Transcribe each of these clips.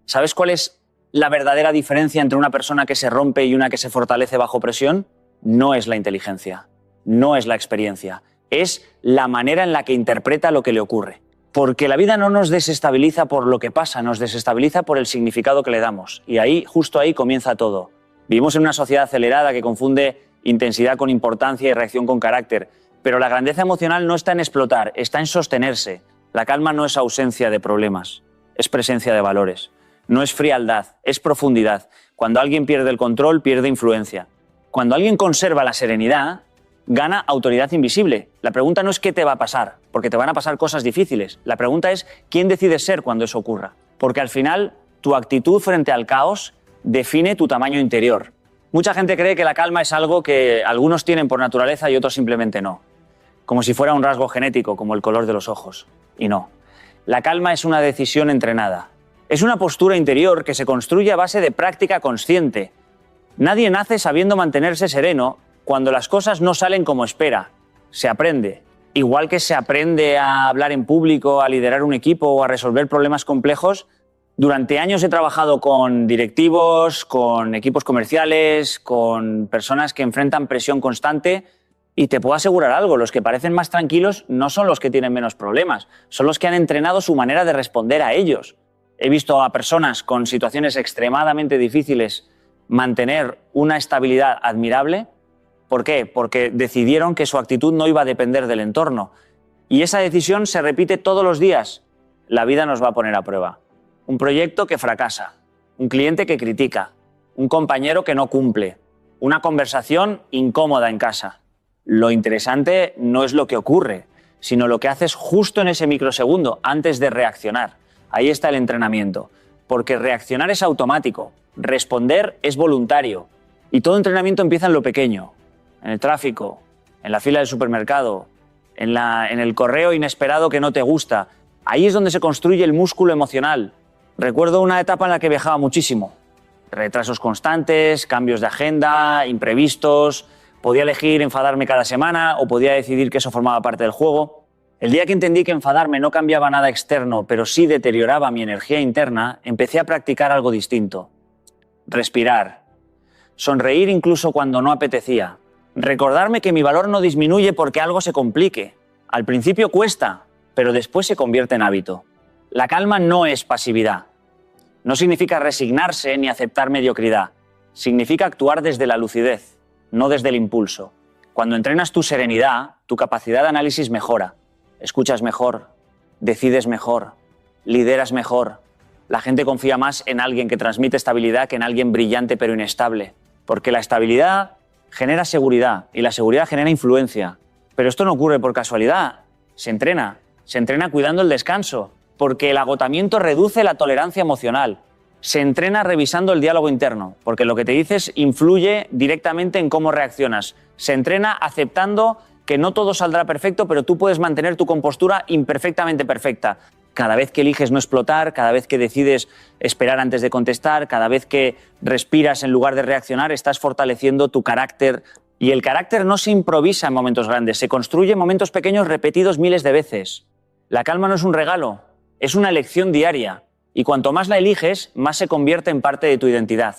¿Sabes cuál es la verdadera diferencia entre una persona que se rompe y una que se fortalece bajo presión? No es la inteligencia, no es la experiencia, es la manera en la que interpreta lo que le ocurre. Porque la vida no nos desestabiliza por lo que pasa, nos desestabiliza por el significado que le damos. Y ahí, justo ahí, comienza todo. Vivimos en una sociedad acelerada que confunde intensidad con importancia y reacción con carácter. Pero la grandeza emocional no está en explotar, está en sostenerse. La calma no es ausencia de problemas, es presencia de valores. No es frialdad, es profundidad. Cuando alguien pierde el control, pierde influencia. Cuando alguien conserva la serenidad, gana autoridad invisible. La pregunta no es qué te va a pasar, porque te van a pasar cosas difíciles. La pregunta es quién decides ser cuando eso ocurra. Porque al final, tu actitud frente al caos define tu tamaño interior. Mucha gente cree que la calma es algo que algunos tienen por naturaleza y otros simplemente no. Como si fuera un rasgo genético, como el color de los ojos. Y no. La calma es una decisión entrenada. Es una postura interior que se construye a base de práctica consciente. Nadie nace sabiendo mantenerse sereno cuando las cosas no salen como espera. Se aprende. Igual que se aprende a hablar en público, a liderar un equipo o a resolver problemas complejos, durante años he trabajado con directivos, con equipos comerciales, con personas que enfrentan presión constante y te puedo asegurar algo, los que parecen más tranquilos no son los que tienen menos problemas, son los que han entrenado su manera de responder a ellos. He visto a personas con situaciones extremadamente difíciles mantener una estabilidad admirable. ¿Por qué? Porque decidieron que su actitud no iba a depender del entorno. Y esa decisión se repite todos los días. La vida nos va a poner a prueba. Un proyecto que fracasa, un cliente que critica, un compañero que no cumple, una conversación incómoda en casa. Lo interesante no es lo que ocurre, sino lo que haces justo en ese microsegundo antes de reaccionar. Ahí está el entrenamiento, porque reaccionar es automático, responder es voluntario. Y todo entrenamiento empieza en lo pequeño, en el tráfico, en la fila del supermercado, en el correo inesperado que no te gusta. Ahí es donde se construye el músculo emocional. Recuerdo una etapa en la que viajaba muchísimo. Retrasos constantes, cambios de agenda, imprevistos. Podía elegir enfadarme cada semana o podía decidir que eso formaba parte del juego. El día que entendí que enfadarme no cambiaba nada externo, pero sí deterioraba mi energía interna, empecé a practicar algo distinto. Respirar. Sonreír incluso cuando no apetecía. Recordarme que mi valor no disminuye porque algo se complique. Al principio cuesta, pero después se convierte en hábito. La calma no es pasividad. No significa resignarse ni aceptar mediocridad. Significa actuar desde la lucidez, no desde el impulso. Cuando entrenas tu serenidad, tu capacidad de análisis mejora. Escuchas mejor, decides mejor, lideras mejor. La gente confía más en alguien que transmite estabilidad que en alguien brillante pero inestable. Porque la estabilidad genera seguridad y la seguridad genera influencia. Pero esto no ocurre por casualidad. Se entrena cuidando el descanso. Porque el agotamiento reduce la tolerancia emocional. Se entrena revisando el diálogo interno, porque lo que te dices influye directamente en cómo reaccionas. Se entrena aceptando que no todo saldrá perfecto, pero tú puedes mantener tu compostura imperfectamente perfecta. Cada vez que eliges no explotar, cada vez que decides esperar antes de contestar, cada vez que respiras en lugar de reaccionar, estás fortaleciendo tu carácter. Y el carácter no se improvisa en momentos grandes, se construye en momentos pequeños repetidos miles de veces. La calma no es un regalo. Es una elección diaria y cuanto más la eliges, más se convierte en parte de tu identidad.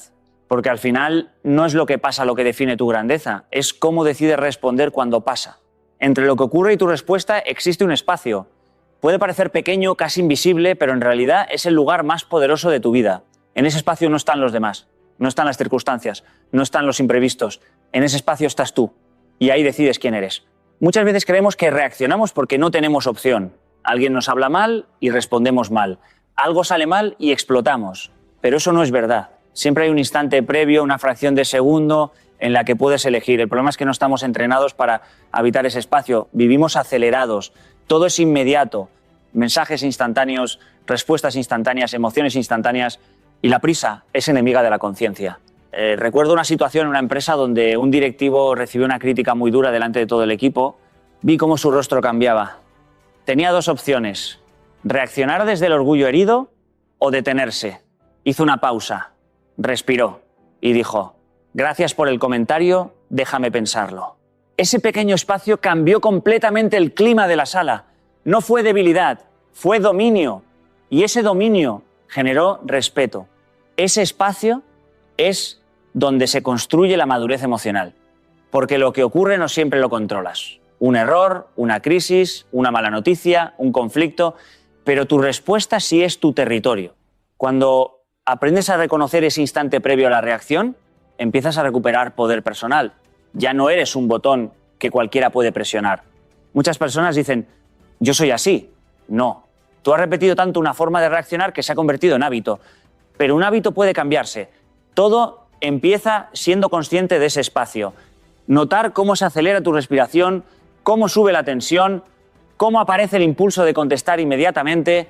Porque al final no es lo que pasa lo que define tu grandeza, es cómo decides responder cuando pasa. Entre lo que ocurre y tu respuesta existe un espacio. Puede parecer pequeño, casi invisible, pero en realidad es el lugar más poderoso de tu vida. En ese espacio no están los demás, no están las circunstancias, no están los imprevistos. En ese espacio estás tú y ahí decides quién eres. Muchas veces creemos que reaccionamos porque no tenemos opción. Alguien nos habla mal y respondemos mal. Algo sale mal y explotamos. Pero eso no es verdad. Siempre hay un instante previo, una fracción de segundo en la que puedes elegir. El problema es que no estamos entrenados para habitar ese espacio. Vivimos acelerados. Todo es inmediato. Mensajes instantáneos, respuestas instantáneas, emociones instantáneas. Y la prisa es enemiga de la conciencia. Recuerdo una situación en una empresa donde un directivo recibió una crítica muy dura delante de todo el equipo. Vi cómo su rostro cambiaba. Tenía dos opciones, reaccionar desde el orgullo herido o detenerse. Hizo una pausa, respiró y dijo, gracias por el comentario, déjame pensarlo. Ese pequeño espacio cambió completamente el clima de la sala. No fue debilidad, fue dominio. Y ese dominio generó respeto. Ese espacio es donde se construye la madurez emocional, porque lo que ocurre no siempre lo controlas. Un error, una crisis, una mala noticia, un conflicto, pero tu respuesta sí es tu territorio. Cuando aprendes a reconocer ese instante previo a la reacción, empiezas a recuperar poder personal. Ya no eres un botón que cualquiera puede presionar. Muchas personas dicen, yo soy así. No. Tú has repetido tanto una forma de reaccionar que se ha convertido en hábito. Pero un hábito puede cambiarse. Todo empieza siendo consciente de ese espacio. Notar cómo se acelera tu respiración, cómo sube la tensión, cómo aparece el impulso de contestar inmediatamente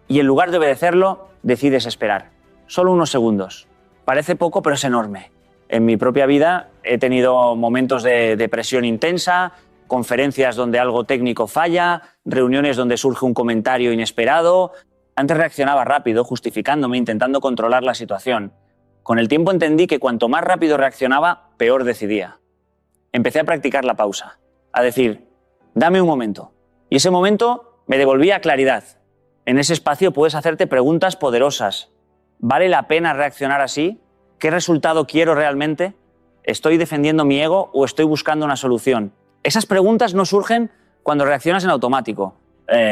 y en lugar de obedecerlo, decides esperar. Solo unos segundos. Parece poco, pero es enorme. En mi propia vida he tenido momentos de depresión intensa, conferencias donde algo técnico falla, reuniones donde surge un comentario inesperado. Antes reaccionaba rápido, justificándome, intentando controlar la situación. Con el tiempo entendí que cuanto más rápido reaccionaba, peor decidía. Empecé a practicar la pausa, a decir, dame un momento. Y ese momento me devolvía claridad. En ese espacio puedes hacerte preguntas poderosas. ¿Vale la pena reaccionar así? ¿Qué resultado quiero realmente? ¿Estoy defendiendo mi ego o estoy buscando una solución? Esas preguntas no surgen cuando reaccionas en automático.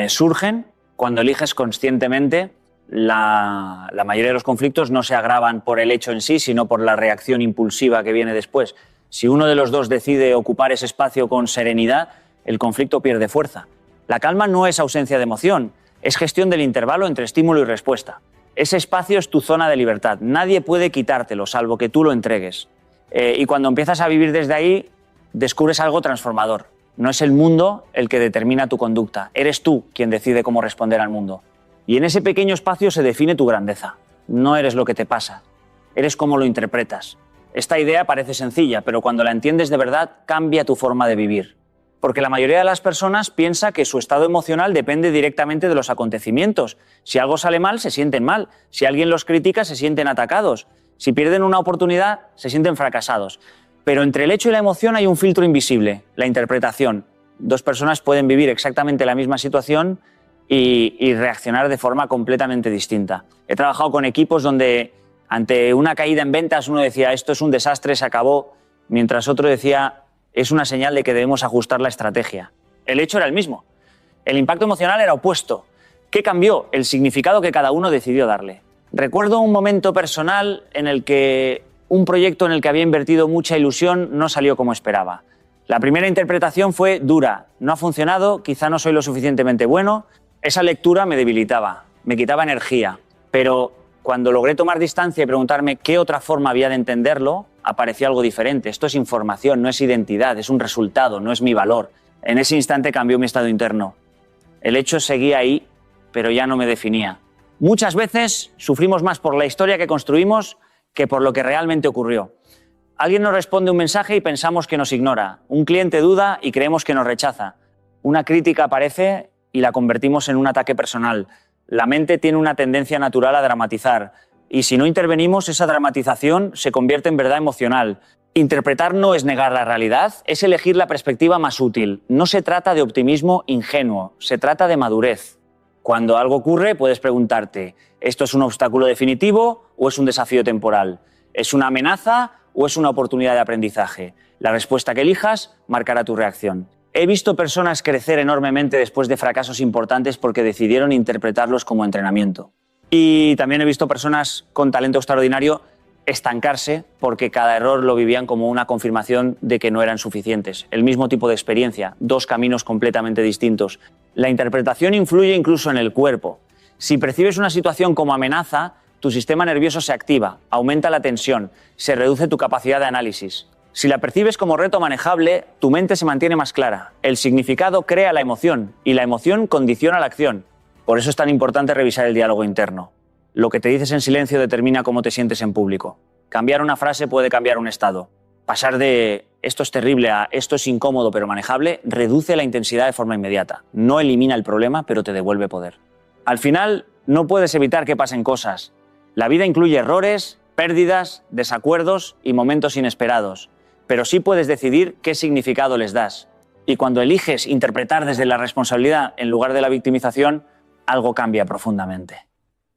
Surgen cuando eliges conscientemente. La mayoría de los conflictos no se agravan por el hecho en sí, sino por la reacción impulsiva que viene después. Si uno de los dos decide ocupar ese espacio con serenidad, el conflicto pierde fuerza. La calma no es ausencia de emoción, es gestión del intervalo entre estímulo y respuesta. Ese espacio es tu zona de libertad. Nadie puede quitártelo, salvo que tú lo entregues. Y cuando empiezas a vivir desde ahí, descubres algo transformador. No es el mundo el que determina tu conducta. Eres tú quien decide cómo responder al mundo. Y en ese pequeño espacio se define tu grandeza. No eres lo que te pasa. Eres cómo lo interpretas. Esta idea parece sencilla, pero cuando la entiendes de verdad, cambia tu forma de vivir. Porque la mayoría de las personas piensa que su estado emocional depende directamente de los acontecimientos. Si algo sale mal, se sienten mal. Si alguien los critica, se sienten atacados. Si pierden una oportunidad, se sienten fracasados. Pero entre el hecho y la emoción hay un filtro invisible, la interpretación. Dos personas pueden vivir exactamente la misma situación y reaccionar de forma completamente distinta. He trabajado con equipos donde ante una caída en ventas uno decía esto es un desastre, se acabó, mientras otro decía es una señal de que debemos ajustar la estrategia. El hecho era el mismo. El impacto emocional era opuesto. ¿Qué cambió? El significado que cada uno decidió darle. Recuerdo un momento personal en el que un proyecto en el que había invertido mucha ilusión no salió como esperaba. La primera interpretación fue dura. No ha funcionado, quizá no soy lo suficientemente bueno. Esa lectura me debilitaba, me quitaba energía. Pero cuando logré tomar distancia y preguntarme qué otra forma había de entenderlo, apareció algo diferente. Esto es información, no es identidad, es un resultado, no es mi valor. En ese instante cambió mi estado interno. El hecho seguía ahí, pero ya no me definía. Muchas veces sufrimos más por la historia que construimos que por lo que realmente ocurrió. Alguien nos responde un mensaje y pensamos que nos ignora. Un cliente duda y creemos que nos rechaza. Una crítica aparece y la convertimos en un ataque personal. La mente tiene una tendencia natural a dramatizar y si no intervenimos, esa dramatización se convierte en verdad emocional. Interpretar no es negar la realidad, es elegir la perspectiva más útil. No se trata de optimismo ingenuo, se trata de madurez. Cuando algo ocurre, puedes preguntarte, ¿esto es un obstáculo definitivo o es un desafío temporal? ¿Es una amenaza o es una oportunidad de aprendizaje? La respuesta que elijas marcará tu reacción. He visto personas crecer enormemente después de fracasos importantes porque decidieron interpretarlos como entrenamiento. Y también he visto personas con talento extraordinario estancarse porque cada error lo vivían como una confirmación de que no eran suficientes. El mismo tipo de experiencia, dos caminos completamente distintos. La interpretación influye incluso en el cuerpo. Si percibes una situación como amenaza, tu sistema nervioso se activa, aumenta la tensión, se reduce tu capacidad de análisis. Si la percibes como reto manejable, tu mente se mantiene más clara. El significado crea la emoción y la emoción condiciona la acción. Por eso es tan importante revisar el diálogo interno. Lo que te dices en silencio determina cómo te sientes en público. Cambiar una frase puede cambiar un estado. Pasar de esto es terrible a esto es incómodo pero manejable reduce la intensidad de forma inmediata. No elimina el problema, pero te devuelve poder. Al final, no puedes evitar que pasen cosas. La vida incluye errores, pérdidas, desacuerdos y momentos inesperados. Pero sí puedes decidir qué significado les das. Y cuando eliges interpretar desde la responsabilidad en lugar de la victimización, algo cambia profundamente.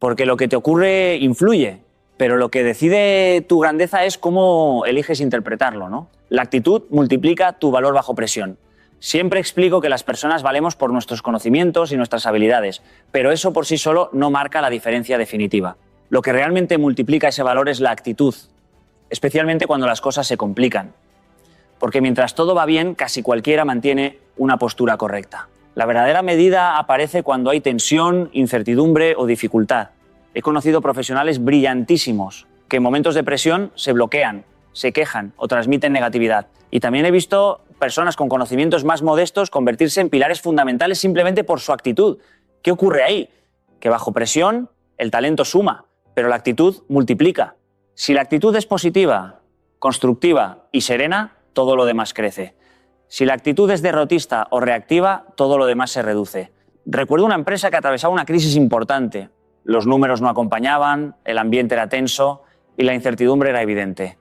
porque lo que te ocurre influye, pero lo que decide tu grandeza es cómo eliges interpretarlo, ¿no? La actitud multiplica tu valor bajo presión. Siempre explico que las personas valemos por nuestros conocimientos y nuestras habilidades, pero eso por sí solo no marca la diferencia definitiva. Lo que realmente multiplica ese valor es la actitud, especialmente cuando las cosas se complican. Porque mientras todo va bien, casi cualquiera mantiene una postura correcta. La verdadera medida aparece cuando hay tensión, incertidumbre o dificultad. He conocido profesionales brillantísimos que en momentos de presión se bloquean, se quejan o transmiten negatividad. Y también he visto personas con conocimientos más modestos convertirse en pilares fundamentales simplemente por su actitud. ¿Qué ocurre ahí? Que bajo presión el talento suma, pero la actitud multiplica. Si la actitud es positiva, constructiva y serena, todo lo demás crece. Si la actitud es derrotista o reactiva, todo lo demás se reduce. Recuerdo una empresa que atravesaba una crisis importante. Los números no acompañaban, el ambiente era tenso y la incertidumbre era evidente.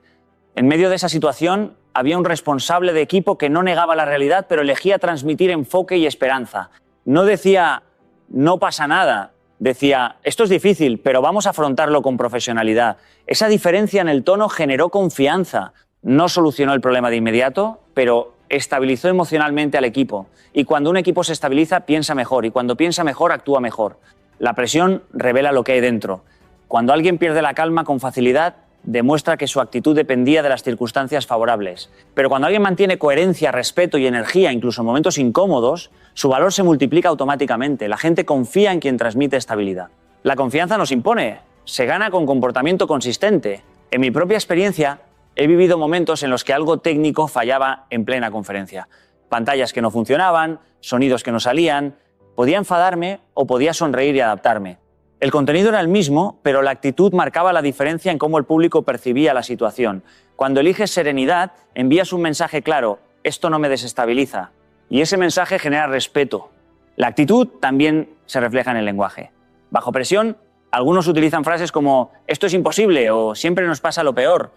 En medio de esa situación había un responsable de equipo que no negaba la realidad, pero elegía transmitir enfoque y esperanza. No decía, no pasa nada. Decía, esto es difícil, pero vamos a afrontarlo con profesionalidad. Esa diferencia en el tono generó confianza. No solucionó el problema de inmediato, pero estabilizó emocionalmente al equipo. Y cuando un equipo se estabiliza, piensa mejor. Y cuando piensa mejor, actúa mejor. La presión revela lo que hay dentro. Cuando alguien pierde la calma con facilidad, demuestra que su actitud dependía de las circunstancias favorables. Pero cuando alguien mantiene coherencia, respeto y energía, incluso en momentos incómodos, su valor se multiplica automáticamente. La gente confía en quien transmite estabilidad. La confianza nos impone. Se gana con comportamiento consistente. En mi propia experiencia, he vivido momentos en los que algo técnico fallaba en plena conferencia. Pantallas que no funcionaban, sonidos que no salían. Podía enfadarme o podía sonreír y adaptarme. El contenido era el mismo, pero la actitud marcaba la diferencia en cómo el público percibía la situación. Cuando eliges serenidad, envías un mensaje claro, esto no me desestabiliza. Y ese mensaje genera respeto. La actitud también se refleja en el lenguaje. Bajo presión, algunos utilizan frases como, esto es imposible o siempre nos pasa lo peor.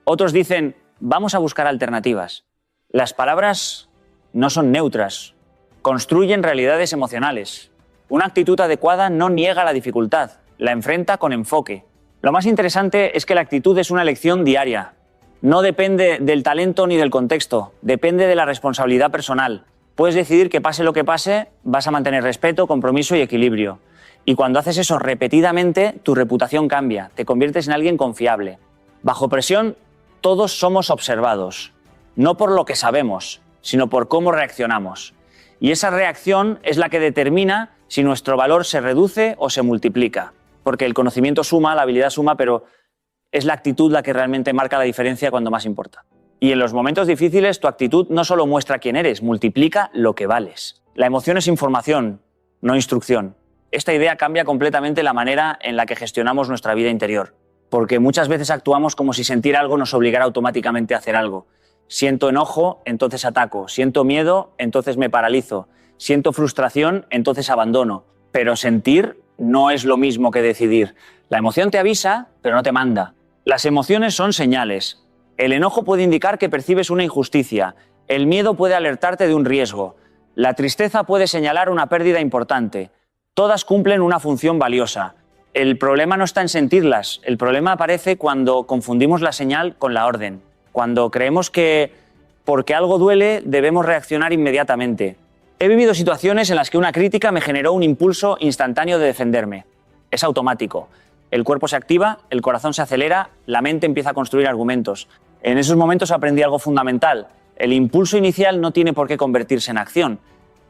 Otros dicen, vamos a buscar alternativas. Las palabras no son neutras, construyen realidades emocionales. Una actitud adecuada no niega la dificultad, la enfrenta con enfoque. Lo más interesante es que la actitud es una elección diaria. No depende del talento ni del contexto, depende de la responsabilidad personal. Puedes decidir que pase lo que pase, vas a mantener respeto, compromiso y equilibrio. Y cuando haces eso repetidamente, tu reputación cambia, te conviertes en alguien confiable. Bajo presión, todos somos observados, no por lo que sabemos, sino por cómo reaccionamos. Y esa reacción es la que determina si nuestro valor se reduce o se multiplica. Porque el conocimiento suma, la habilidad suma, pero es la actitud la que realmente marca la diferencia cuando más importa. Y en los momentos difíciles, tu actitud no solo muestra quién eres, multiplica lo que vales. La emoción es información, no instrucción. Esta idea cambia completamente la manera en la que gestionamos nuestra vida interior. Porque muchas veces actuamos como si sentir algo nos obligara automáticamente a hacer algo. Siento enojo, entonces ataco. Siento miedo, entonces me paralizo. Siento frustración, entonces abandono. Pero sentir no es lo mismo que decidir. La emoción te avisa, pero no te manda. Las emociones son señales. El enojo puede indicar que percibes una injusticia. El miedo puede alertarte de un riesgo. La tristeza puede señalar una pérdida importante. Todas cumplen una función valiosa. El problema no está en sentirlas. El problema aparece cuando confundimos la señal con la orden. Cuando creemos que porque algo duele debemos reaccionar inmediatamente. He vivido situaciones en las que una crítica me generó un impulso instantáneo de defenderme. Es automático. El cuerpo se activa, el corazón se acelera, la mente empieza a construir argumentos. En esos momentos aprendí algo fundamental. El impulso inicial no tiene por qué convertirse en acción.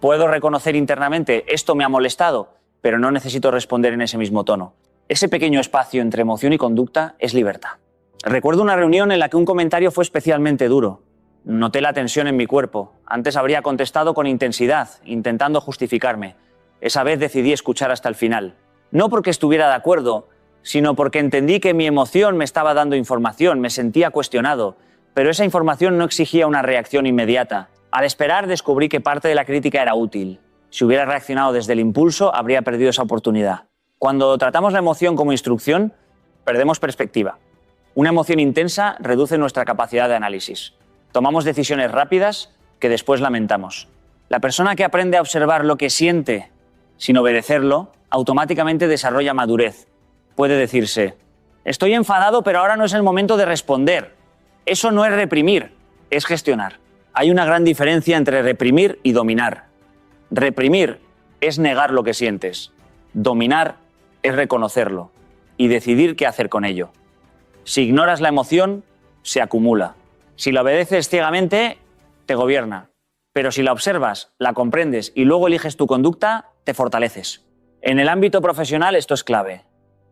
Puedo reconocer internamente, esto me ha molestado, pero no necesito responder en ese mismo tono. Ese pequeño espacio entre emoción y conducta es libertad. Recuerdo una reunión en la que un comentario fue especialmente duro. Noté la tensión en mi cuerpo. Antes habría contestado con intensidad, intentando justificarme. Esa vez decidí escuchar hasta el final. No porque estuviera de acuerdo, sino porque entendí que mi emoción me estaba dando información, me sentía cuestionado. Pero esa información no exigía una reacción inmediata. Al esperar descubrí que parte de la crítica era útil. Si hubiera reaccionado desde el impulso, habría perdido esa oportunidad. Cuando tratamos la emoción como instrucción, perdemos perspectiva. Una emoción intensa reduce nuestra capacidad de análisis. Tomamos decisiones rápidas que después lamentamos. La persona que aprende a observar lo que siente sin obedecerlo, automáticamente desarrolla madurez. puede decirse: estoy enfadado, pero ahora no es el momento de responder. Eso no es reprimir, es gestionar. Hay una gran diferencia entre reprimir y dominar. Reprimir es negar lo que sientes. Dominar es reconocerlo y decidir qué hacer con ello. Si ignoras la emoción, se acumula. Si la obedeces ciegamente, te gobierna. Pero si la observas, la comprendes y luego eliges tu conducta, te fortaleces. En el ámbito profesional esto es clave.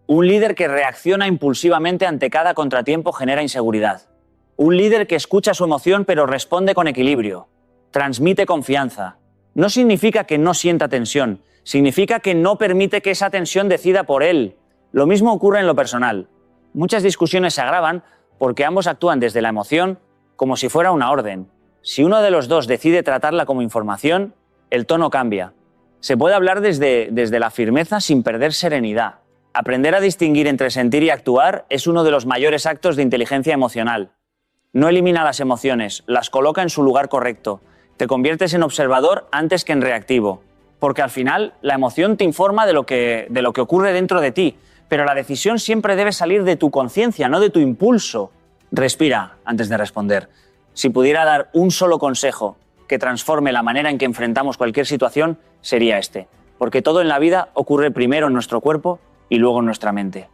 Un líder que reacciona impulsivamente ante cada contratiempo genera inseguridad. Un líder que escucha su emoción pero responde con equilibrio. Transmite confianza. No significa que no sienta tensión, significa que no permite que esa tensión decida por él. Lo mismo ocurre en lo personal. Muchas discusiones se agravan porque ambos actúan desde la emoción como si fuera una orden. Si uno de los dos decide tratarla como información, el tono cambia. Se puede hablar desde la firmeza sin perder serenidad. Aprender a distinguir entre sentir y actuar es uno de los mayores actos de inteligencia emocional. No elimina las emociones, las coloca en su lugar correcto. Te conviertes en observador antes que en reactivo. Porque al final la emoción te informa de lo que ocurre dentro de ti, pero la decisión siempre debe salir de tu conciencia, no de tu impulso. Respira antes de responder. Si pudiera dar un solo consejo que transforme la manera en que enfrentamos cualquier situación, sería este. Porque todo en la vida ocurre primero en nuestro cuerpo y luego en nuestra mente.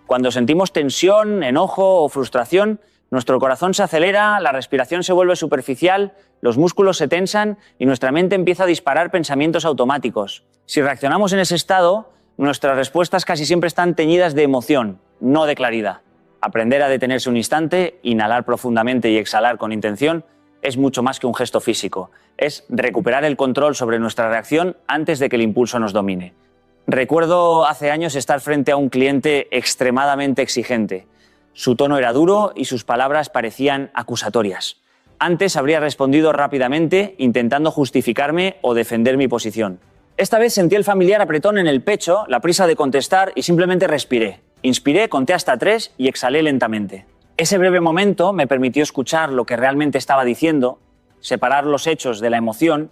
Cuando sentimos tensión, enojo o frustración, nuestro corazón se acelera, la respiración se vuelve superficial, los músculos se tensan y nuestra mente empieza a disparar pensamientos automáticos. Si reaccionamos en ese estado, nuestras respuestas casi siempre están teñidas de emoción, no de claridad. Aprender a detenerse un instante, inhalar profundamente y exhalar con intención es mucho más que un gesto físico. Es recuperar el control sobre nuestra reacción antes de que el impulso nos domine. Recuerdo hace años estar frente a un cliente extremadamente exigente. Su tono era duro y sus palabras parecían acusatorias. Antes habría respondido rápidamente, intentando justificarme o defender mi posición. Esta vez sentí el familiar apretón en el pecho, la prisa de contestar y simplemente respiré. Inspiré, conté hasta 3 y exhalé lentamente. Ese breve momento me permitió escuchar lo que realmente estaba diciendo, separar los hechos de la emoción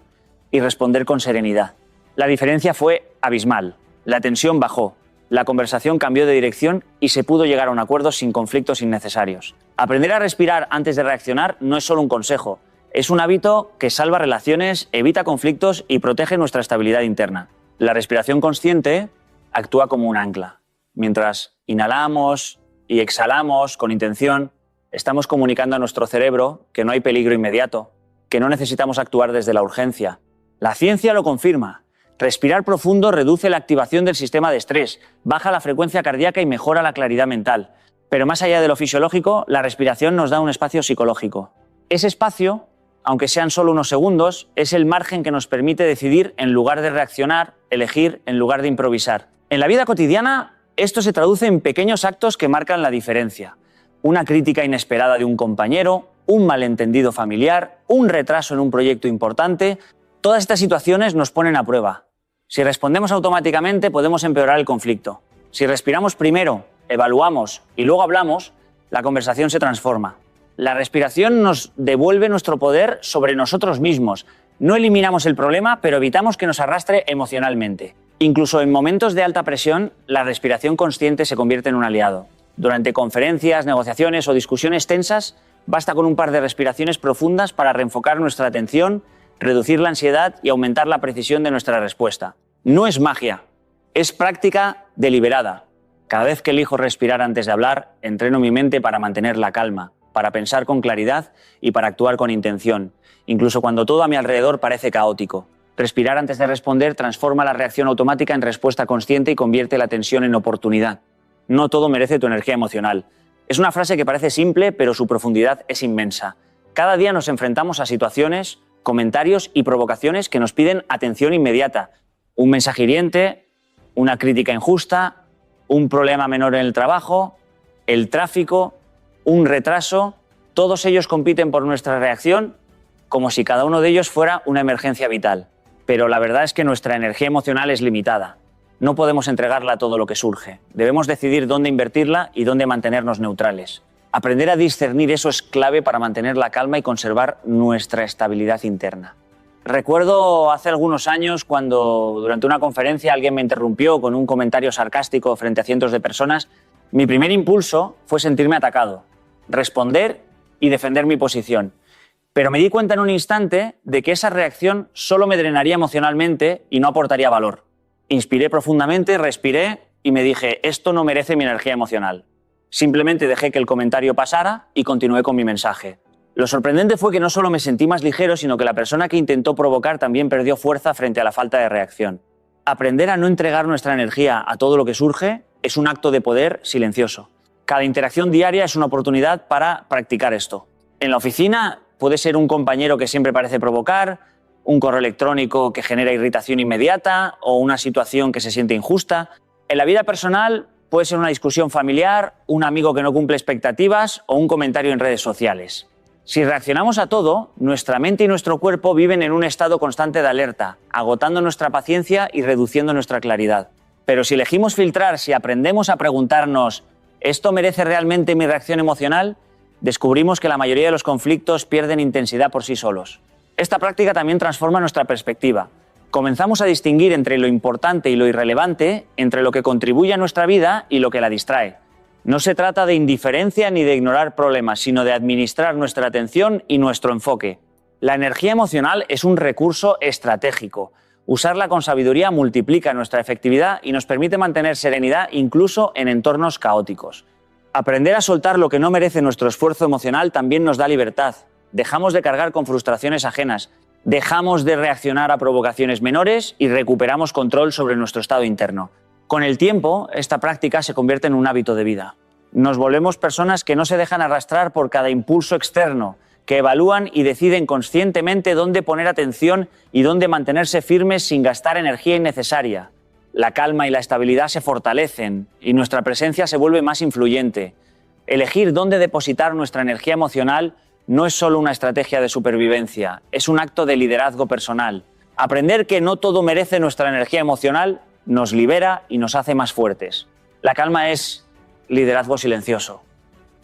y responder con serenidad. La diferencia fue abismal. La tensión bajó, la conversación cambió de dirección y se pudo llegar a un acuerdo sin conflictos innecesarios. Aprender a respirar antes de reaccionar no es solo un consejo, es un hábito que salva relaciones, evita conflictos y protege nuestra estabilidad interna. La respiración consciente actúa como un ancla. Mientras inhalamos y exhalamos con intención, estamos comunicando a nuestro cerebro que no hay peligro inmediato, que no necesitamos actuar desde la urgencia. La ciencia lo confirma. Respirar profundo reduce la activación del sistema de estrés, baja la frecuencia cardíaca y mejora la claridad mental. Pero más allá de lo fisiológico, la respiración nos da un espacio psicológico. Ese espacio, aunque sean solo unos segundos, es el margen que nos permite decidir en lugar de reaccionar, elegir en lugar de improvisar. En la vida cotidiana, esto se traduce en pequeños actos que marcan la diferencia. Una crítica inesperada de un compañero, un malentendido familiar, un retraso en un proyecto importante. Todas estas situaciones nos ponen a prueba. Si respondemos automáticamente, podemos empeorar el conflicto. Si respiramos primero, evaluamos y luego hablamos, la conversación se transforma. La respiración nos devuelve nuestro poder sobre nosotros mismos. No eliminamos el problema, pero evitamos que nos arrastre emocionalmente. Incluso en momentos de alta presión, la respiración consciente se convierte en un aliado. Durante conferencias, negociaciones o discusiones tensas, basta con un par de respiraciones profundas para reenfocar nuestra atención, reducir la ansiedad y aumentar la precisión de nuestra respuesta. No es magia, es práctica deliberada. Cada vez que elijo respirar antes de hablar, entreno mi mente para mantener la calma, para pensar con claridad y para actuar con intención, incluso cuando todo a mi alrededor parece caótico. Respirar antes de responder transforma la reacción automática en respuesta consciente y convierte la tensión en oportunidad. No todo merece tu energía emocional. Es una frase que parece simple, pero su profundidad es inmensa. Cada día nos enfrentamos a situaciones, comentarios y provocaciones que nos piden atención inmediata. Un mensaje hiriente, una crítica injusta, un problema menor en el trabajo, el tráfico, un retraso. Todos ellos compiten por nuestra reacción como si cada uno de ellos fuera una emergencia vital. Pero la verdad es que nuestra energía emocional es limitada. No podemos entregarla a todo lo que surge. Debemos decidir dónde invertirla y dónde mantenernos neutrales. Aprender a discernir eso es clave para mantener la calma y conservar nuestra estabilidad interna. Recuerdo hace algunos años cuando durante una conferencia alguien me interrumpió con un comentario sarcástico frente a cientos de personas. Mi primer impulso fue sentirme atacado, responder y defender mi posición. Pero me di cuenta en un instante de que esa reacción solo me drenaría emocionalmente y no aportaría valor. Inspiré profundamente, respiré y me dije, esto no merece mi energía emocional. Simplemente dejé que el comentario pasara y continué con mi mensaje. Lo sorprendente fue que no solo me sentí más ligero, sino que la persona que intentó provocar también perdió fuerza frente a la falta de reacción. Aprender a no entregar nuestra energía a todo lo que surge es un acto de poder silencioso. Cada interacción diaria es una oportunidad para practicar esto. En la oficina puede ser un compañero que siempre parece provocar, un correo electrónico que genera irritación inmediata o una situación que se siente injusta. En la vida personal puede ser una discusión familiar, un amigo que no cumple expectativas o un comentario en redes sociales. Si reaccionamos a todo, nuestra mente y nuestro cuerpo viven en un estado constante de alerta, agotando nuestra paciencia y reduciendo nuestra claridad. Pero si elegimos filtrar, si aprendemos a preguntarnos ¿esto merece realmente mi reacción emocional?, descubrimos que la mayoría de los conflictos pierden intensidad por sí solos. Esta práctica también transforma nuestra perspectiva. Comenzamos a distinguir entre lo importante y lo irrelevante, entre lo que contribuye a nuestra vida y lo que la distrae. No se trata de indiferencia ni de ignorar problemas, sino de administrar nuestra atención y nuestro enfoque. La energía emocional es un recurso estratégico. Usarla con sabiduría multiplica nuestra efectividad y nos permite mantener serenidad incluso en entornos caóticos. Aprender a soltar lo que no merece nuestro esfuerzo emocional también nos da libertad. Dejamos de cargar con frustraciones ajenas, dejamos de reaccionar a provocaciones menores y recuperamos control sobre nuestro estado interno. Con el tiempo, esta práctica se convierte en un hábito de vida. Nos volvemos personas que no se dejan arrastrar por cada impulso externo, que evalúan y deciden conscientemente dónde poner atención y dónde mantenerse firmes sin gastar energía innecesaria. La calma y la estabilidad se fortalecen y nuestra presencia se vuelve más influyente. Elegir dónde depositar nuestra energía emocional no es solo una estrategia de supervivencia, es un acto de liderazgo personal. Aprender que no todo merece nuestra energía emocional nos libera y nos hace más fuertes. La calma es liderazgo silencioso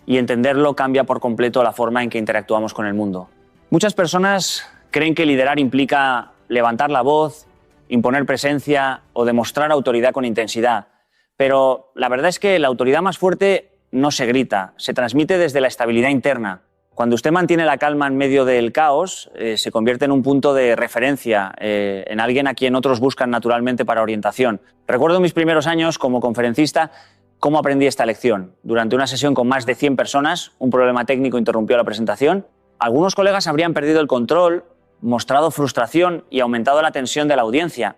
y entenderlo cambia por completo la forma en que interactuamos con el mundo. Muchas personas creen que liderar implica levantar la voz, imponer presencia o demostrar autoridad con intensidad, pero la verdad es que la autoridad más fuerte no se grita, se transmite desde la estabilidad interna. Cuando usted mantiene la calma en medio del caos, se convierte en un punto de referencia, en alguien a quien otros buscan naturalmente para orientación. Recuerdo mis primeros años como conferencista cómo aprendí esta lección. Durante una sesión con más de 100 personas, un problema técnico interrumpió la presentación. Algunos colegas habrían perdido el control, mostrado frustración y aumentado la tensión de la audiencia.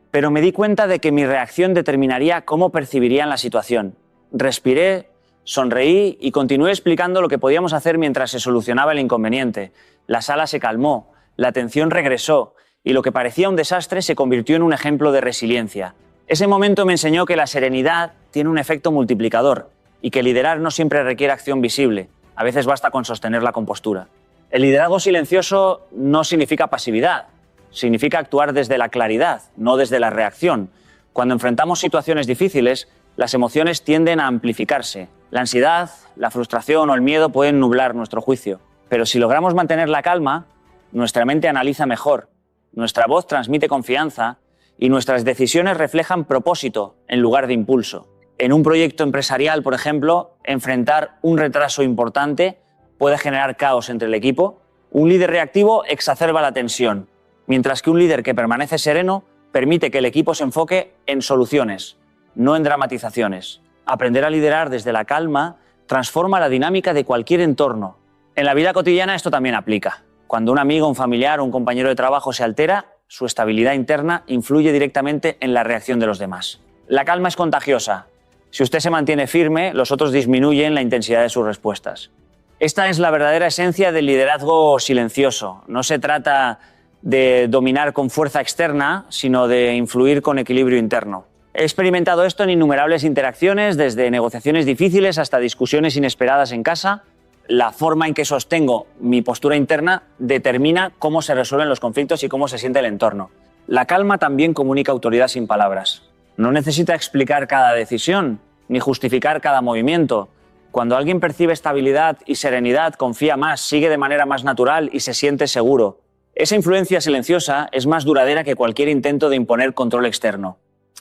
Pero me di cuenta de que mi reacción determinaría cómo percibirían la situación. Respiré, sonreí y continué explicando lo que podíamos hacer mientras se solucionaba el inconveniente. La sala se calmó, la atención regresó y lo que parecía un desastre se convirtió en un ejemplo de resiliencia. Ese momento me enseñó que la serenidad tiene un efecto multiplicador y que liderar no siempre requiere acción visible. A veces basta con sostener la compostura. El liderazgo silencioso no significa pasividad, significa actuar desde la claridad, no desde la reacción. Cuando enfrentamos situaciones difíciles, las emociones tienden a amplificarse. La ansiedad, la frustración o el miedo pueden nublar nuestro juicio. Pero si logramos mantener la calma, nuestra mente analiza mejor, nuestra voz transmite confianza y nuestras decisiones reflejan propósito en lugar de impulso. En un proyecto empresarial, por ejemplo, enfrentar un retraso importante puede generar caos entre el equipo. Un líder reactivo exacerba la tensión, mientras que un líder que permanece sereno permite que el equipo se enfoque en soluciones, no en dramatizaciones. Aprender a liderar desde la calma transforma la dinámica de cualquier entorno. En la vida cotidiana esto también aplica. Cuando un amigo, un familiar o un compañero de trabajo se altera, su estabilidad interna influye directamente en la reacción de los demás. La calma es contagiosa. Si usted se mantiene firme, los otros disminuyen la intensidad de sus respuestas. Esta es la verdadera esencia del liderazgo silencioso. No se trata de dominar con fuerza externa, sino de influir con equilibrio interno. He experimentado esto en innumerables interacciones, desde negociaciones difíciles hasta discusiones inesperadas en casa. La forma en que sostengo mi postura interna determina cómo se resuelven los conflictos y cómo se siente el entorno. La calma también comunica autoridad sin palabras. No necesita explicar cada decisión, ni justificar cada movimiento. Cuando alguien percibe estabilidad y serenidad, confía más, sigue de manera más natural y se siente seguro. Esa influencia silenciosa es más duradera que cualquier intento de imponer control externo.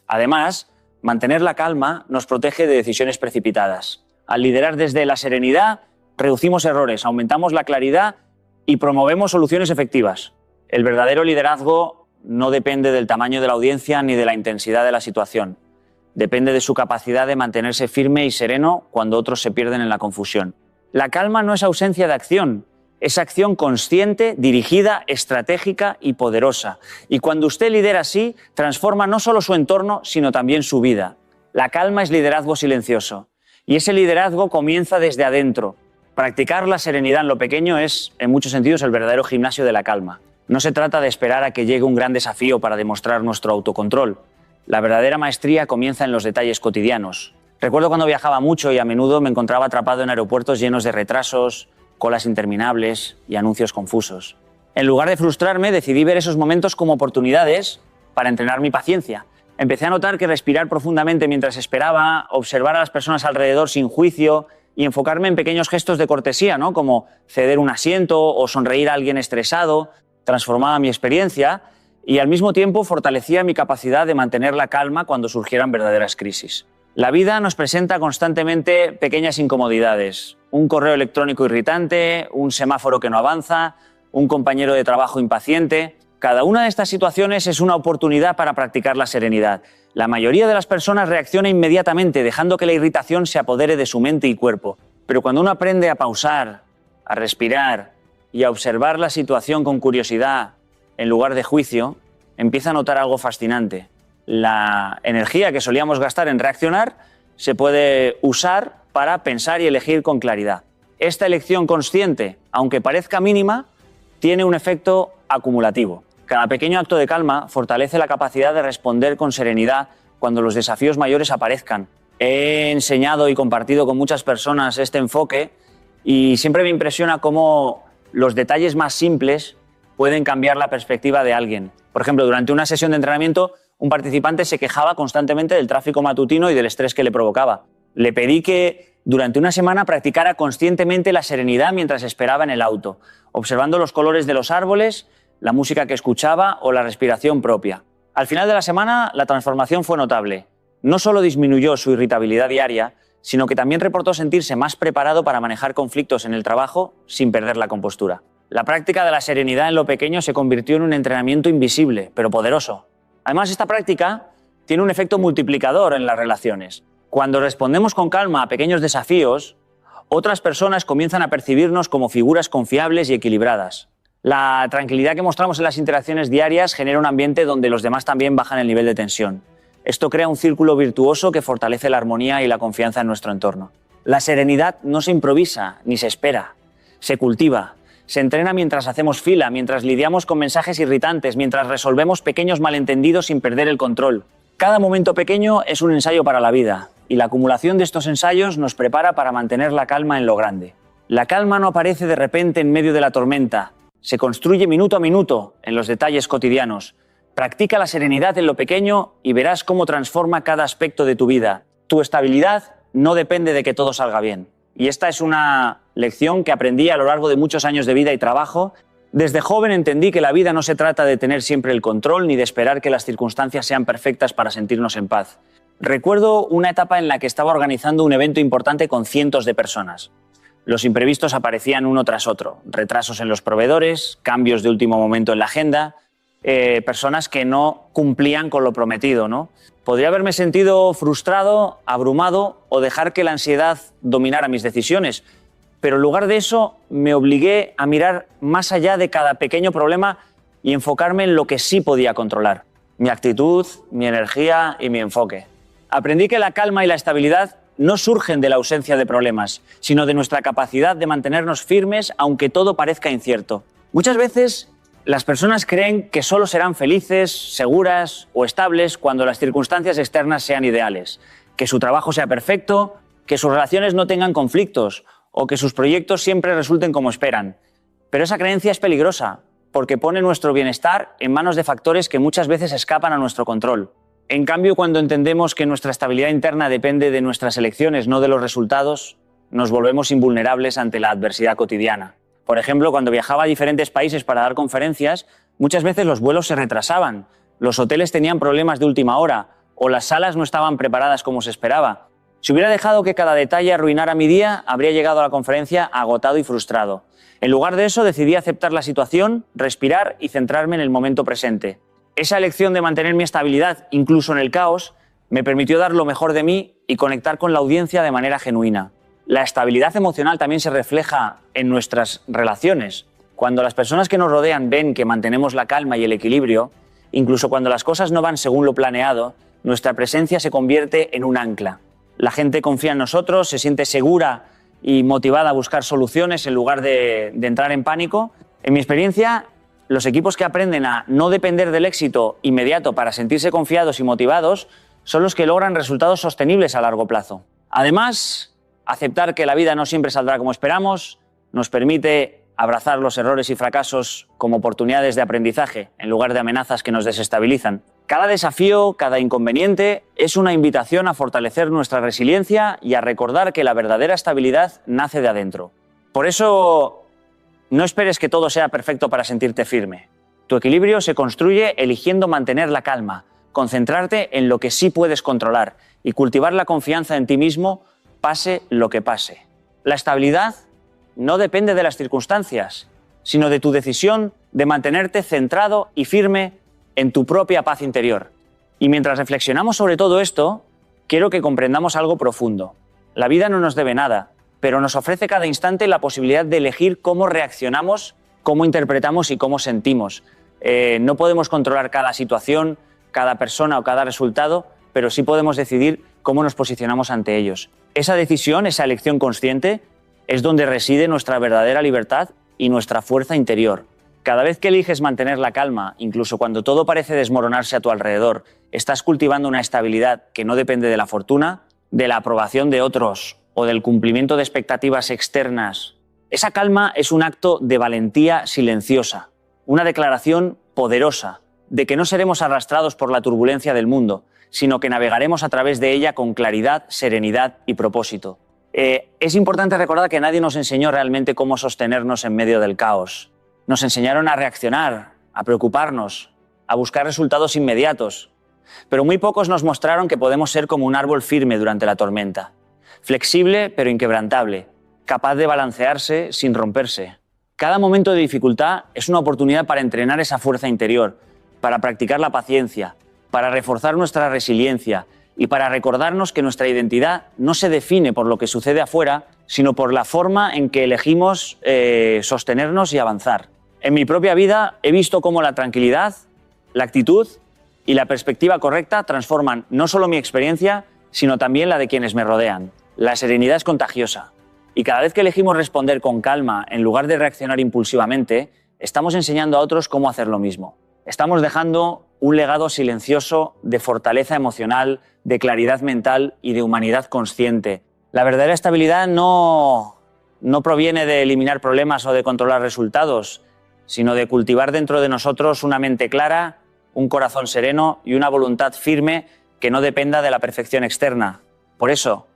Además, mantener la calma nos protege de decisiones precipitadas. Al liderar desde la serenidad, reducimos errores, aumentamos la claridad y promovemos soluciones efectivas. El verdadero liderazgo no depende del tamaño de la audiencia ni de la intensidad de la situación. Depende de su capacidad de mantenerse firme y sereno cuando otros se pierden en la confusión. La calma no es ausencia de acción, es acción consciente, dirigida, estratégica y poderosa. Y cuando usted lidera así, transforma no solo su entorno, sino también su vida. La calma es liderazgo silencioso. Y ese liderazgo comienza desde adentro. Practicar la serenidad en lo pequeño es, en muchos sentidos, el verdadero gimnasio de la calma. No se trata de esperar a que llegue un gran desafío para demostrar nuestro autocontrol. La verdadera maestría comienza en los detalles cotidianos. Recuerdo cuando viajaba mucho y a menudo me encontraba atrapado en aeropuertos llenos de retrasos, colas interminables y anuncios confusos. En lugar de frustrarme, decidí ver esos momentos como oportunidades para entrenar mi paciencia. Empecé a notar que respirar profundamente mientras esperaba, observar a las personas alrededor sin juicio y enfocarme en pequeños gestos de cortesía, ¿no? Como ceder un asiento o sonreír a alguien estresado, transformaba mi experiencia y al mismo tiempo fortalecía mi capacidad de mantener la calma cuando surgieran verdaderas crisis. La vida nos presenta constantemente pequeñas incomodidades. Un correo electrónico irritante, un semáforo que no avanza, un compañero de trabajo impaciente. Cada una de estas situaciones es una oportunidad para practicar la serenidad. La mayoría de las personas reacciona inmediatamente, dejando que la irritación se apodere de su mente y cuerpo. Pero cuando uno aprende a pausar, a respirar y a observar la situación con curiosidad en lugar de juicio, empieza a notar algo fascinante. La energía que solíamos gastar en reaccionar se puede usar para pensar y elegir con claridad. Esta elección consciente, aunque parezca mínima, tiene un efecto acumulativo. Cada pequeño acto de calma fortalece la capacidad de responder con serenidad cuando los desafíos mayores aparezcan. He enseñado y compartido con muchas personas este enfoque y siempre me impresiona cómo los detalles más simples pueden cambiar la perspectiva de alguien. Por ejemplo, durante una sesión de entrenamiento, un participante se quejaba constantemente del tráfico matutino y del estrés que le provocaba. Le pedí que durante una semana practicara conscientemente la serenidad mientras esperaba en el auto, observando los colores de los árboles, la música que escuchaba o la respiración propia. Al final de la semana, la transformación fue notable. No solo disminuyó su irritabilidad diaria, sino que también reportó sentirse más preparado para manejar conflictos en el trabajo sin perder la compostura. La práctica de la serenidad en lo pequeño se convirtió en un entrenamiento invisible, pero poderoso. Además, esta práctica tiene un efecto multiplicador en las relaciones. Cuando respondemos con calma a pequeños desafíos, otras personas comienzan a percibirnos como figuras confiables y equilibradas. La tranquilidad que mostramos en las interacciones diarias genera un ambiente donde los demás también bajan el nivel de tensión. Esto crea un círculo virtuoso que fortalece la armonía y la confianza en nuestro entorno. La serenidad no se improvisa ni se espera, se cultiva. Se entrena mientras hacemos fila, mientras lidiamos con mensajes irritantes, mientras resolvemos pequeños malentendidos sin perder el control. Cada momento pequeño es un ensayo para la vida, y la acumulación de estos ensayos nos prepara para mantener la calma en lo grande. La calma no aparece de repente en medio de la tormenta, se construye minuto a minuto en los detalles cotidianos. Practica la serenidad en lo pequeño y verás cómo transforma cada aspecto de tu vida. Tu estabilidad no depende de que todo salga bien. Y esta es una lección que aprendí a lo largo de muchos años de vida y trabajo. Desde joven entendí que la vida no se trata de tener siempre el control ni de esperar que las circunstancias sean perfectas para sentirnos en paz. Recuerdo una etapa en la que estaba organizando un evento importante con cientos de personas. Los imprevistos aparecían uno tras otro. Retrasos en los proveedores, cambios de último momento en la agenda, personas que no cumplían con lo prometido, ¿no? Podría haberme sentido frustrado, abrumado o dejar que la ansiedad dominara mis decisiones, pero en lugar de eso me obligué a mirar más allá de cada pequeño problema y enfocarme en lo que sí podía controlar: mi actitud, mi energía y mi enfoque. Aprendí que la calma y la estabilidad no surgen de la ausencia de problemas, sino de nuestra capacidad de mantenernos firmes aunque todo parezca incierto. Muchas veces las personas creen que solo serán felices, seguras o estables cuando las circunstancias externas sean ideales, que su trabajo sea perfecto, que sus relaciones no tengan conflictos o que sus proyectos siempre resulten como esperan. Pero esa creencia es peligrosa porque pone nuestro bienestar en manos de factores que muchas veces escapan a nuestro control. En cambio, cuando entendemos que nuestra estabilidad interna depende de nuestras elecciones, no de los resultados, nos volvemos invulnerables ante la adversidad cotidiana. Por ejemplo, cuando viajaba a diferentes países para dar conferencias, muchas veces los vuelos se retrasaban, los hoteles tenían problemas de última hora o las salas no estaban preparadas como se esperaba. Si hubiera dejado que cada detalle arruinara mi día, habría llegado a la conferencia agotado y frustrado. En lugar de eso, decidí aceptar la situación, respirar y centrarme en el momento presente. Esa elección de mantener mi estabilidad, incluso en el caos, me permitió dar lo mejor de mí y conectar con la audiencia de manera genuina. La estabilidad emocional también se refleja en nuestras relaciones. Cuando las personas que nos rodean ven que mantenemos la calma y el equilibrio, incluso cuando las cosas no van según lo planeado, nuestra presencia se convierte en un ancla. La gente confía en nosotros, se siente segura y motivada a buscar soluciones en lugar de entrar en pánico. En mi experiencia, los equipos que aprenden a no depender del éxito inmediato para sentirse confiados y motivados son los que logran resultados sostenibles a largo plazo. Además, aceptar que la vida no siempre saldrá como esperamos nos permite abrazar los errores y fracasos como oportunidades de aprendizaje en lugar de amenazas que nos desestabilizan. Cada desafío, cada inconveniente es una invitación a fortalecer nuestra resiliencia y a recordar que la verdadera estabilidad nace de adentro. Por eso, no esperes que todo sea perfecto para sentirte firme. Tu equilibrio se construye eligiendo mantener la calma, concentrarte en lo que sí puedes controlar y cultivar la confianza en ti mismo, pase lo que pase. La estabilidad no depende de las circunstancias, sino de tu decisión de mantenerte centrado y firme en tu propia paz interior. Y mientras reflexionamos sobre todo esto, quiero que comprendamos algo profundo. La vida no nos debe nada, pero nos ofrece cada instante la posibilidad de elegir cómo reaccionamos, cómo interpretamos y cómo sentimos. No podemos controlar cada situación, cada persona o cada resultado, pero sí podemos decidir cómo nos posicionamos ante ellos. Esa decisión, esa elección consciente, es donde reside nuestra verdadera libertad y nuestra fuerza interior. Cada vez que eliges mantener la calma, incluso cuando todo parece desmoronarse a tu alrededor, estás cultivando una estabilidad que no depende de la fortuna, de la aprobación de otros o del cumplimiento de expectativas externas. Esa calma es un acto de valentía silenciosa, una declaración poderosa de que no seremos arrastrados por la turbulencia del mundo, sino que navegaremos a través de ella con claridad, serenidad y propósito. Es importante recordar que nadie nos enseñó realmente cómo sostenernos en medio del caos. Nos enseñaron a reaccionar, a preocuparnos, a buscar resultados inmediatos. Pero muy pocos nos mostraron que podemos ser como un árbol firme durante la tormenta. Flexible pero inquebrantable, capaz de balancearse sin romperse. Cada momento de dificultad es una oportunidad para entrenar esa fuerza interior, para practicar la paciencia, para reforzar nuestra resiliencia y para recordarnos que nuestra identidad no se define por lo que sucede afuera, sino por la forma en que elegimos sostenernos y avanzar. En mi propia vida he visto cómo la tranquilidad, la actitud y la perspectiva correcta transforman no solo mi experiencia, sino también la de quienes me rodean. La serenidad es contagiosa y cada vez que elegimos responder con calma en lugar de reaccionar impulsivamente, estamos enseñando a otros cómo hacer lo mismo. Estamos dejando un legado silencioso de fortaleza emocional, de claridad mental y de humanidad consciente. La verdadera estabilidad no proviene de eliminar problemas o de controlar resultados, sino de cultivar dentro de nosotros una mente clara, un corazón sereno y una voluntad firme que no dependa de la perfección externa. Por eso,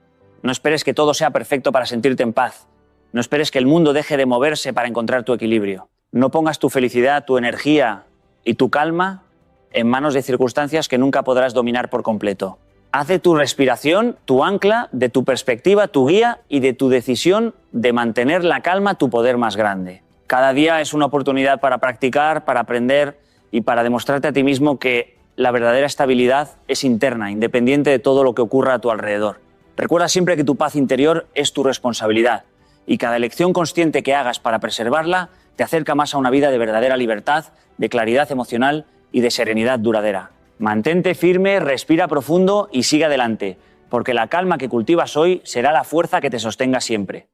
no esperes que todo sea perfecto para sentirte en paz. No esperes que el mundo deje de moverse para encontrar tu equilibrio. No pongas tu felicidad, tu energía y tu calma en manos de circunstancias que nunca podrás dominar por completo. Haz de tu respiración tu ancla, de tu perspectiva tu guía y de tu decisión de mantener la calma tu poder más grande. Cada día es una oportunidad para practicar, para aprender y para demostrarte a ti mismo que la verdadera estabilidad es interna, independiente de todo lo que ocurra a tu alrededor. Recuerda siempre que tu paz interior es tu responsabilidad y cada elección consciente que hagas para preservarla te acerca más a una vida de verdadera libertad, de claridad emocional y de serenidad duradera. Mantente firme, respira profundo y sigue adelante, porque la calma que cultivas hoy será la fuerza que te sostenga siempre.